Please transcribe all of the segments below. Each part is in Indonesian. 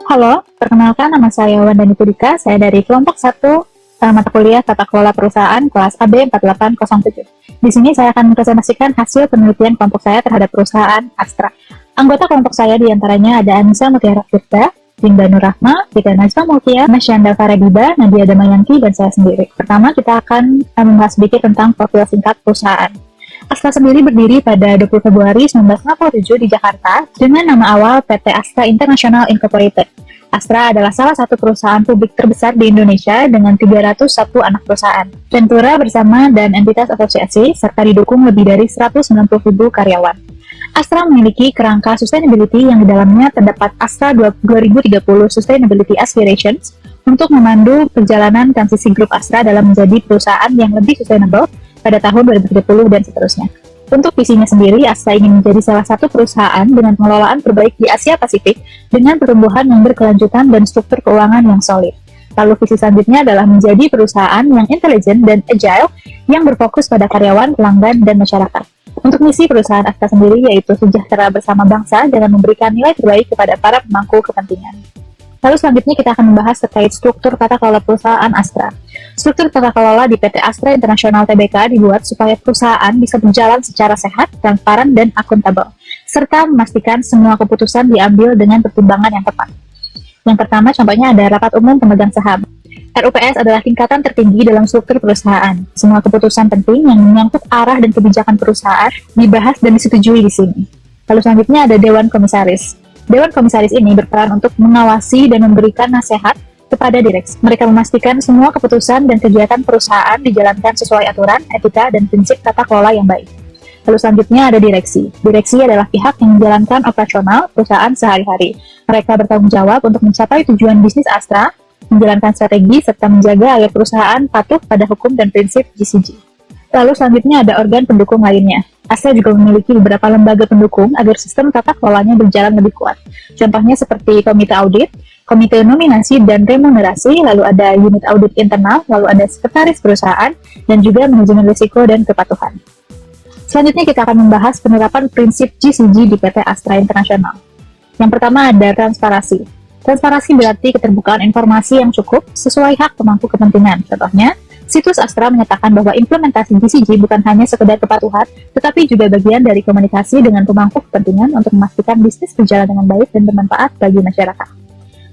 Halo, perkenalkan nama saya Wandani Pudika, saya dari kelompok 1 mata kuliah Tata Kelola Perusahaan kelas AB 4807. Di sini saya akan mempresentasikan hasil penelitian kelompok saya terhadap perusahaan Astra. Anggota kelompok saya diantaranya ada Anissa Mutiara Firda, Dinda Nur Rahma, Tika Najwa Mulkia, Masyanda Faradiba, Nadia Damayanti, dan saya sendiri. Pertama, kita akan membahas sedikit tentang profil singkat perusahaan. Astra sendiri berdiri pada 20 Februari 1967 di Jakarta dengan nama awal PT Astra International Incorporated. Astra adalah salah satu perusahaan publik terbesar di Indonesia dengan 301 anak perusahaan, ventura bersama dan entitas asosiasi, serta didukung lebih dari 190.000 karyawan. Astra memiliki kerangka sustainability yang di dalamnya terdapat Astra 2030 Sustainability Aspirations untuk memandu perjalanan transisi grup Astra dalam menjadi perusahaan yang lebih sustainable pada tahun 2030 dan seterusnya. Untuk visinya sendiri, Astra ingin menjadi salah satu perusahaan dengan pengelolaan terbaik di Asia Pasifik dengan pertumbuhan yang berkelanjutan dan struktur keuangan yang solid. Lalu visi selanjutnya adalah menjadi perusahaan yang intelijen dan agile yang berfokus pada karyawan, pelanggan, dan masyarakat. Untuk misi perusahaan Astra sendiri yaitu sejahtera bersama bangsa dengan memberikan nilai terbaik kepada para pemangku kepentingan. Lalu selanjutnya kita akan membahas terkait struktur tata kelola perusahaan Astra. Struktur tata kelola di PT Astra International Tbk dibuat supaya perusahaan bisa berjalan secara sehat, transparan, dan akuntabel, serta memastikan semua keputusan diambil dengan pertimbangan yang tepat. Yang pertama contohnya ada rapat umum pemegang saham. RUPS adalah tingkatan tertinggi dalam struktur perusahaan. Semua keputusan penting yang menyangkut arah dan kebijakan perusahaan dibahas dan disetujui di sini. Lalu selanjutnya ada Dewan Komisaris. Dewan Komisaris ini berperan untuk mengawasi dan memberikan nasihat kepada direksi. Mereka memastikan semua keputusan dan kegiatan perusahaan dijalankan sesuai aturan, etika, dan prinsip tata kelola yang baik. Lalu selanjutnya ada direksi. Direksi adalah pihak yang menjalankan operasional perusahaan sehari-hari. Mereka bertanggung jawab untuk mencapai tujuan bisnis Astra, menjalankan strategi, serta menjaga agar perusahaan patuh pada hukum dan prinsip GCG. Lalu selanjutnya ada organ pendukung lainnya. Astra juga memiliki beberapa lembaga pendukung agar sistem tata kelolanya berjalan lebih kuat. Contohnya seperti komite audit, komite nominasi dan remunerasi, lalu ada unit audit internal, lalu ada sekretaris perusahaan, dan juga manajemen risiko dan kepatuhan. Selanjutnya kita akan membahas penerapan prinsip GCG di PT Astra International. Yang pertama ada transparansi. Transparansi berarti keterbukaan informasi yang cukup sesuai hak pemangku kepentingan. Contohnya, situs Astra menyatakan bahwa implementasi GCG bukan hanya sekedar kepatuhan, tetapi juga bagian dari komunikasi dengan pemangku kepentingan untuk memastikan bisnis berjalan dengan baik dan bermanfaat bagi masyarakat.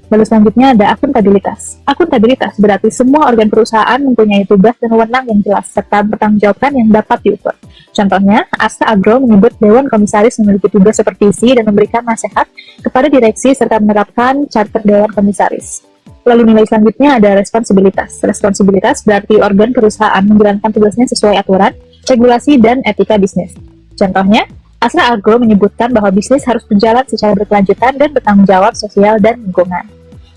Lalu selanjutnya ada akuntabilitas. Akuntabilitas berarti semua organ perusahaan mempunyai tugas dan wewenang yang jelas, serta pertanggungjawaban yang dapat diukur. Contohnya, Astra Agro menyebut Dewan Komisaris memiliki tugas supervisi dan memberikan nasihat kepada direksi serta menerapkan charter Dewan Komisaris. Lalu nilai selanjutnya ada responsibilitas. Responsibilitas berarti organ perusahaan menjalankan tugasnya sesuai aturan, regulasi, dan etika bisnis. Contohnya, Astra Agro menyebutkan bahwa bisnis harus berjalan secara berkelanjutan dan bertanggung jawab sosial dan lingkungan.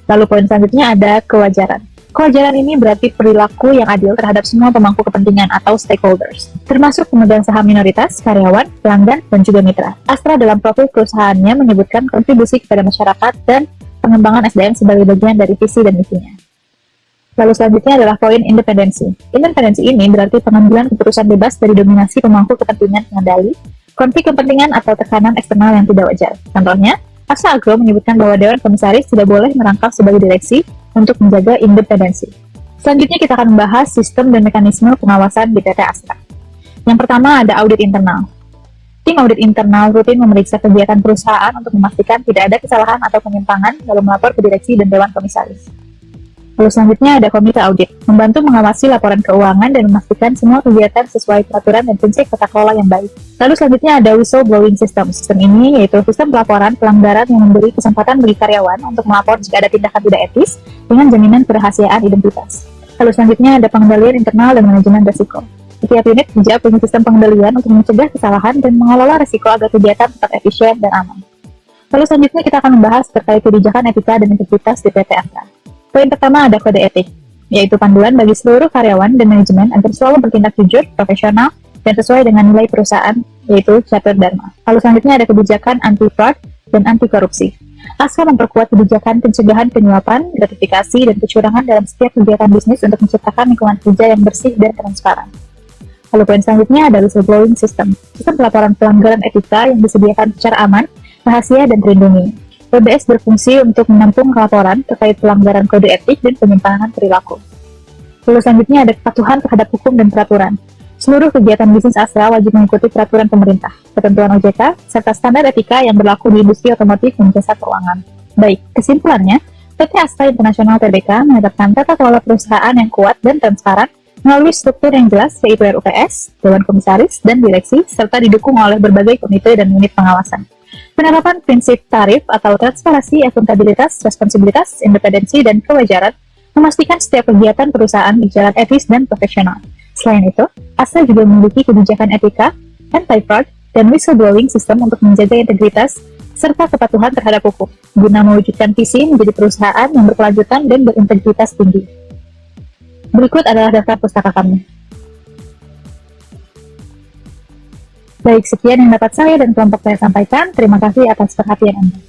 Lalu poin selanjutnya ada kewajaran. Kewajaran ini berarti perilaku yang adil terhadap semua pemangku kepentingan atau stakeholders, termasuk pemegang saham minoritas, karyawan, pelanggan, dan juga mitra. Astra dalam profil perusahaannya menyebutkan kontribusi kepada masyarakat dan pengembangan SDM sebagai bagian dari visi dan misinya. Lalu selanjutnya adalah poin independensi. Independensi ini berarti pengambilan keputusan bebas dari dominasi pemangku kepentingan pengendali, konflik kepentingan atau tekanan eksternal yang tidak wajar. Contohnya, Astra Agro menyebutkan bahwa Dewan Komisaris tidak boleh merangkap sebagai direksi untuk menjaga independensi. Selanjutnya kita akan membahas sistem dan mekanisme pengawasan di PT Astra. Yang pertama ada audit internal. Tim audit internal rutin memeriksa kegiatan perusahaan untuk memastikan tidak ada kesalahan atau penyimpangan lalu melapor ke direksi dan Dewan Komisaris. Lalu selanjutnya ada komite audit, membantu mengawasi laporan keuangan dan memastikan semua kegiatan sesuai peraturan dan prinsip tata kelola yang baik. Lalu selanjutnya ada whistleblowing system. Sistem ini yaitu sistem pelaporan pelanggaran yang memberi kesempatan bagi karyawan untuk melapor jika ada tindakan tidak etis dengan jaminan kerahasiaan identitas. Lalu selanjutnya ada pengendalian internal dan manajemen risiko. Setiap unit kerja punya sistem pengendalian untuk mencegah kesalahan dan mengelola risiko agar kegiatan tetap efisien dan aman. Lalu selanjutnya kita akan membahas terkait kebijakan etika dan integritas di PT Astra. Poin pertama ada kode etik, yaitu panduan bagi seluruh karyawan dan manajemen agar selalu bertindak jujur, profesional, dan sesuai dengan nilai perusahaan, yaitu charter Dharma. Lalu selanjutnya ada kebijakan anti-fraud dan anti-korupsi. Astra memperkuat kebijakan pencegahan penyuapan, gratifikasi, dan kecurangan dalam setiap kegiatan bisnis untuk menciptakan lingkungan kerja yang bersih dan transparan. Lalu poin selanjutnya ada whistleblowing system. Sistem pelaporan pelanggaran etika yang disediakan secara aman, rahasia, dan terlindungi. WBS berfungsi untuk menampung laporan terkait pelanggaran kode etik dan penyimpangan perilaku. Lalu selanjutnya ada kepatuhan terhadap hukum dan peraturan. Seluruh kegiatan bisnis Astra wajib mengikuti peraturan pemerintah, ketentuan OJK, serta standar etika yang berlaku di industri otomotif dan jasa keuangan. Baik, kesimpulannya, PT Astra International Tbk menetapkan tata kelola perusahaan yang kuat dan transparan melalui struktur yang jelas, yaitu RUPS, Dewan Komisaris, dan Direksi, serta didukung oleh berbagai komite dan unit pengawasan. Penerapan prinsip tarif atau transparansi, akuntabilitas, responsibilitas, independensi, dan kewajaran memastikan setiap kegiatan perusahaan berjalan etis dan profesional. Selain itu, Astra juga memiliki kebijakan etika, anti-fraud, dan whistleblowing system untuk menjaga integritas serta kepatuhan terhadap hukum, guna mewujudkan visi menjadi perusahaan yang berkelanjutan dan berintegritas tinggi. Berikut adalah daftar pustaka kami. Baik, sekian yang dapat saya dan kelompok saya sampaikan. Terima kasih atas perhatian Anda.